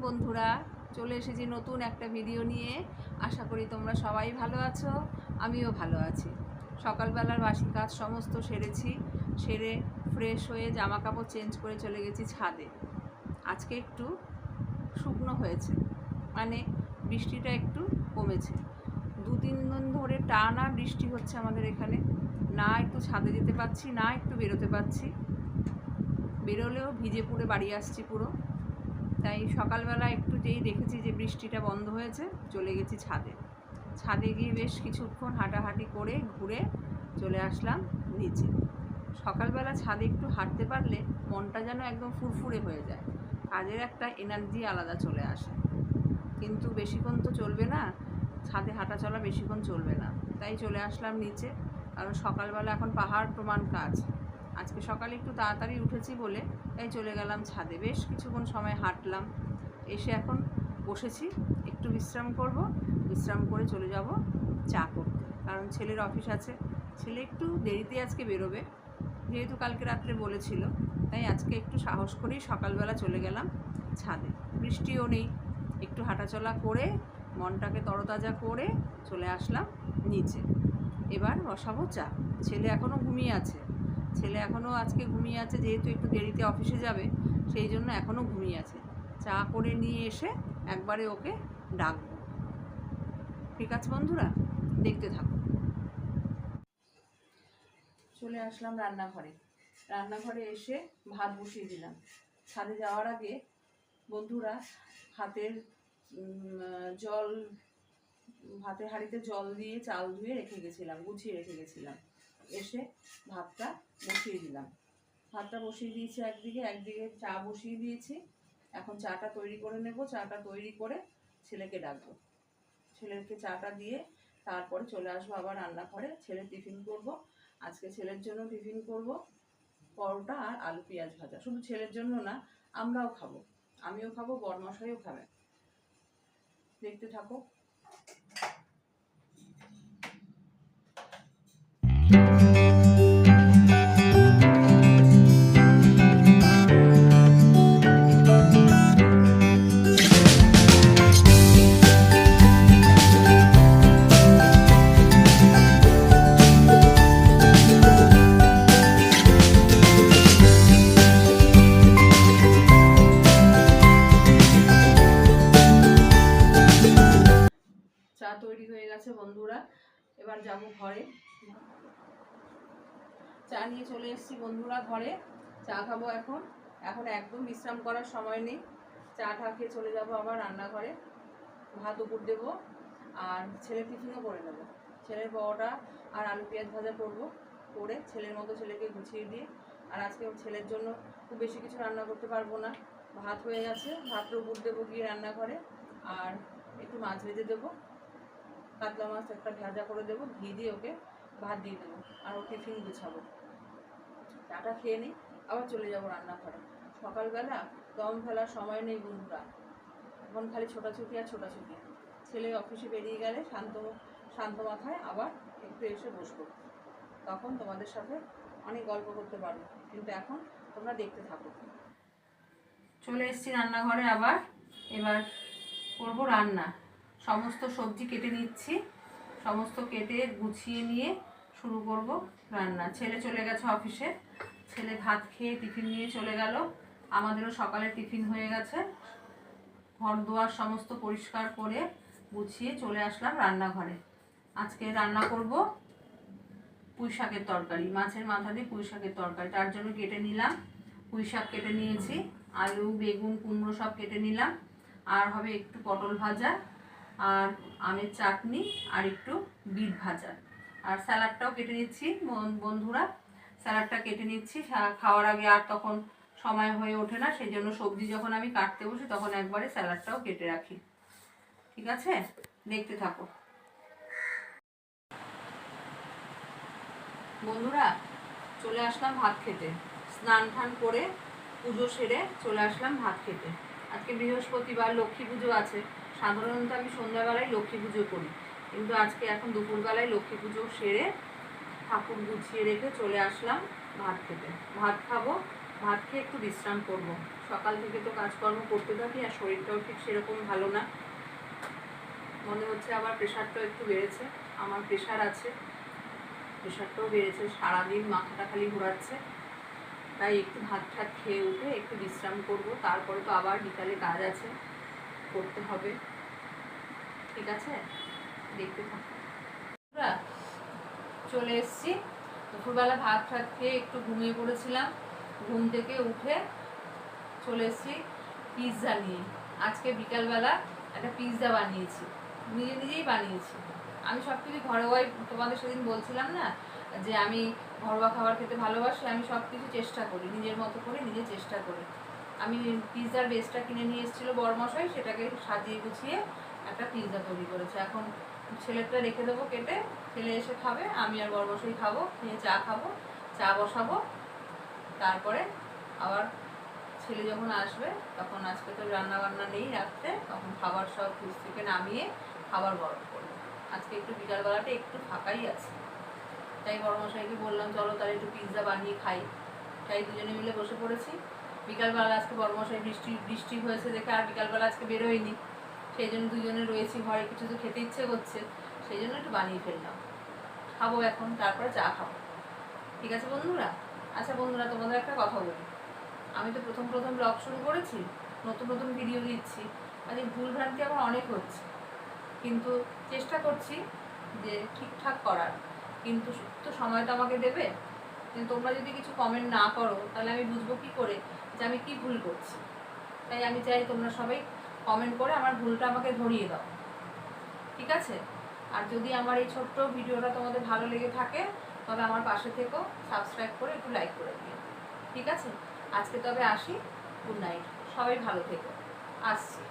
বন্ধুরা, চলে এসেছি নতুন একটা ভিডিও নিয়ে। আশা করি তোমরা সবাই ভালো আছো, আমিও ভালো আছি। সকালবেলার বাসি কাজ সমস্ত সেরে ফ্রেশ হয়ে জামা কাপড় চেঞ্জ করে চলে গেছি ছাদে। আজকে একটু শুকনো হয়েছে, মানে বৃষ্টিটা একটু কমেছে। 2-3 দিন ধরে টানা বৃষ্টি হচ্ছে আমাদের এখানে। না একটু ছাদে যেতে পারছি, না একটু বেরোতে পারছি। বেরোলেও ভিজে পুড়ে বাড়ি আসছি পুরো। তাই সকালবেলা একটু যেই দেখেছি যে বৃষ্টিটা বন্ধ হয়েছে, চলে গেছি ছাদে গিয়ে বেশ কিছুক্ষণ হাঁটাহাঁটি করে ঘুরে চলে আসলাম নিচে। সকালবেলা ছাদে একটু হাঁটতে পারলে মনটা যেন একদম ফুরফুরে হয়ে যায়, কাজের একটা এনার্জি আলাদা চলে আসে। কিন্তু বেশিক্ষণ তো চলবে না, ছাদে হাঁটা চলা বেশিক্ষণ চলবে না। তাই চলে আসলাম নিচে, কারণ সকালবেলা এখন পাহাড় প্রমাণ কাজ। আজকে সকালে একটু তাড়াতাড়ি উঠেছি বলে তাই চলে গেলাম ছাদে। বেশ কিছুক্ষণ সময় হাঁটলাম, এসে এখন বসেছি, একটু বিশ্রাম করব। বিশ্রাম করে চলে যাব চা করতে, কারণ ছেলের অফিস আছে। ছেলে একটু দেরিতে আজকে বেরোবে, যেহেতু কালকে রাত্রে বলেছিল। তাই আজকে একটু সাহস করেই সকালবেলা চলে গেলাম ছাদে। বৃষ্টিও নেই, একটু হাঁটাচলা করে মনটাকে তরতাজা করে চলে আসলাম নিচে। এবার বসাবো চা। ছেলে এখনও ঘুমিয়ে আছে, আজকে ঘুমিয়ে আছে, যেহেতু একটু দেরিতে অফিসে যাবে, সেই জন্য এখনও ঘুমিয়ে আছে। চা করে নিয়ে এসে একবারে ওকে ডাকবো। ঠিক আছে বন্ধুরা, দেখতে থাকো। চলে আসলাম রান্নাঘরে এসে ভাত বসিয়ে দিলাম। ছাদে যাওয়ার আগে বন্ধুরা ভাতের হাঁড়িতে জল দিয়ে চাল ধুয়ে গুছিয়ে রেখে গেছিলাম। এসে ভাতটা বসিয়ে দিয়েছি একদিকে চা বসিয়ে দিয়েছি। এখন চাটা তৈরি করে নেব। চাটা তৈরি করে ছেলেকে ডাকবো। ছেলেকে চাটা দিয়ে তারপরে চলে আসবো আবার রান্নাঘরে। ছেলের টিফিন করব। আজকে ছেলের জন্য টিফিন করব পরোটা আর আলু পেঁয়াজ ভাজা। শুধু ছেলের জন্য না, আমরাও খাবো, আমিও খাবো, বরমশাইও খাবে। দেখতে থাকো। চা তৈরি হয়ে গেছে বন্ধুরা, এবার যাব ঘরে। চা নিয়ে চলে এসেছি বন্ধুরা ঘরে। চা খাবো এখন একদম বিশ্রাম করার সময় নেই। চাটা খেয়ে চলে যাব আবার রান্নাঘরে। ভাত উপর দেবো আর ছেলের টিফিনও করে নেবো। ছেলের পরোটা আর আলু পেঁয়াজ ভাজা করবো, করে ছেলের মতো ছেলেকে গুছিয়ে দিয়ে। আর আজকে ছেলের জন্য খুব বেশি কিছু রান্না করতে পারবো না। ভাত হয়ে গেছে, ভাতটা উপর দেবো গিয়ে রান্নাঘরে। আর একটু মাছ ভেজে দেবো, কাতলা মাছ একটা ভাজা করে দেবো, ঘি দিয়ে ওকে ভাত দিয়ে দেবো, আর ও টিফিন গুছাবো। চাটা খেয়ে নিই, আবার চলে যাবো রান্নাঘরে। সকালবেলা দম ফেলার সময় নেই বন্ধুরা, এখন খালি ছোটাছুটি আর ছোটাছুটি। ছেলে অফিসে বেরিয়ে গেলে শান্ত মাথায় আবার একটু এসে বসবো, তখন তোমাদের সাথে অনেক গল্প করতে পারবো। কিন্তু এখন তোমরা দেখতে থাকো। চলে এসেছি রান্নাঘরে আবার। এবার করবো রান্না। সমস্ত সবজি কেটে নিচ্ছি, সমস্ত কেটে গুছিয়ে নিয়ে শুরু করব রান্না। ছেলে চলে গেছে অফিসে, ছেলে ভাত খেয়ে টিফিন নিয়ে চলে গেল। আমাদেরও সকালে টিফিন হয়ে গেছে। ঘর দুয়ার সমস্ত পরিষ্কার করে গুছিয়ে চলে আসলাম রান্নাঘরে। আজকে রান্না করব পুঁই শাকের তরকারি, মাছের মাথা দিয়ে পুঁই শাকের তরকারি। তার জন্য কেটে নিলাম, পুঁই শাক কেটে নিয়েছি, আলু বেগুন কুমড়ো সব কেটে নিলাম। আর হবে একটু পটল ভাজা, আর আমের চাটনি, আর একটু বিট ভাজা। আর স্যালাডটাও কেটে নিচ্ছি বন্ধুরা, স্যালাডটা কেটে নিচ্ছি। খাওয়ার আগে আর তখন সময় হয়ে ওঠে না, সেই জন্য সবজি যখন আমি কাটতে বসি তখন একবারে স্যালাডটাও কেটে রাখি। ঠিক আছে, দেখতে থাকো বন্ধুরা। চলে আসলাম ভাত খেতে, স্নান টান করে পুজো সেরে চলে আসলাম ভাত খেতে। আজকে বৃহস্পতিবার, লক্ষ্মী পুজো আছে। সাধারণত আমি সন্ধ্যাবেলায় লক্ষ্মী পুজো করি, কিন্তু আজকে এখন দুপুরবেলায় লক্ষ্মী পুজো সেরে ঠাকুর গুছিয়ে রেখে চলে আসলাম ভাত খেতে। ভাত খাবো, ভাত খেয়ে একটু বিশ্রাম করব। সকাল থেকে তো কাজকর্ম করতে থাকি, আর শরীরটাও ঠিক সেরকম ভালো না। মনে হচ্ছে আবার প্রেশারটাও একটু বেড়েছে, আমার প্রেশার আছে, প্রেশারটাও বেড়েছে, সারাদিন মাথাটা খালি ঘোরাচ্ছে। তাই একটু ভাত ঠাত খেয়ে উঠে একটু বিশ্রাম করব, তারপরে তো আবার বিকালে কাজ আছে, করতে হবে। ঠিক আছে, দেখতে থাকো। চলে এসছি, দুপুরবেলা ভাত ঠাত খেয়ে একটু ঘুমিয়ে পড়েছিলাম। ঘুম থেকে উঠে চলে এসছি পিৎজা নিয়ে। আজকে বিকালবেলা একটা পিৎজা বানিয়েছি, নিজেই বানিয়েছি। আমি সব কিছু ঘরোয়াই, তোমাদের সেদিন বলছিলাম না যে আমি ঘরোয়া খাবার খেতে ভালোবাসি। আমি সব কিছু চেষ্টা করি, নিজের মতো করে নিজে চেষ্টা করি। আমি পিৎজার বেসটা কিনে নিয়ে এসেছিলো বড়মশাই, সেটাকে সাজিয়ে গুছিয়ে একটা পিৎজা তৈরি করেছে। এখন ছেলেটা রেখে দেবো কেটে, ছেলে এসে খাবে, আমি আর বড়মশাই খাবো, খেয়ে চা খাবো, চা বসাবো। তারপরে আবার ছেলে যখন আসবে তখন, আজকে তো রান্না বান্না নেই রাত্রে, তখন খাবার সব ফ্রিজ থেকে নামিয়ে খাবার গরম করবো। আজকে একটু বিকালবেলাটা একটু ফাঁকাই আছে, তাই বড়মশাইকে বললাম চলো তাহলে একটু পিৎজা বানিয়ে খাই। তাই দুজনে মিলে বসে পড়েছি। বিকালবেলা আজকে বড়মশাই বৃষ্টি হয়েছে দেখে আর বিকালবেলা আজকে বেরোয়নি, সেই জন্য দুজনে রয়েছি ঘরে, কিছু তো খেতে ইচ্ছে করছে, সেই জন্য একটু বানিয়ে ফেললাম। খাবো এখন, তারপরে চা খাবো। ঠিক আছে বন্ধুরা। আচ্ছা বন্ধুরা, তোমাদের একটা কথা বলি। আমি তো প্রথম ব্লগ শুরু করেছি, নতুন ভিডিও দিচ্ছি, আজ ভুলভ্রান্তি আমার অনেক হচ্ছে, কিন্তু চেষ্টা করছি যে ঠিকঠাক করার। কিন্তু তো সময় তো আমাকে দেবে, কিন্তু তোমরা যদি কিছু কমেন্ট না করো তাহলে আমি বুঝবো কী করে যে আমি কি ভুল করছি। তাই আমি চাই তোমরা সবাই কমেন্ট করে আমার ভুলটা আমাকে ধরিয়ে দাও। ঠিক আছে, আর যদি আমার এই ছোট্ট ভিডিওটা তোমাদের ভালো লেগে থাকে তবে আমার পাশে থেকো, সাবস্ক্রাইব করে একটু লাইক করে দিও। ঠিক আছে, আজকে তবে আসি, গুড নাইট, সবাই ভালো থেকো, আসছি।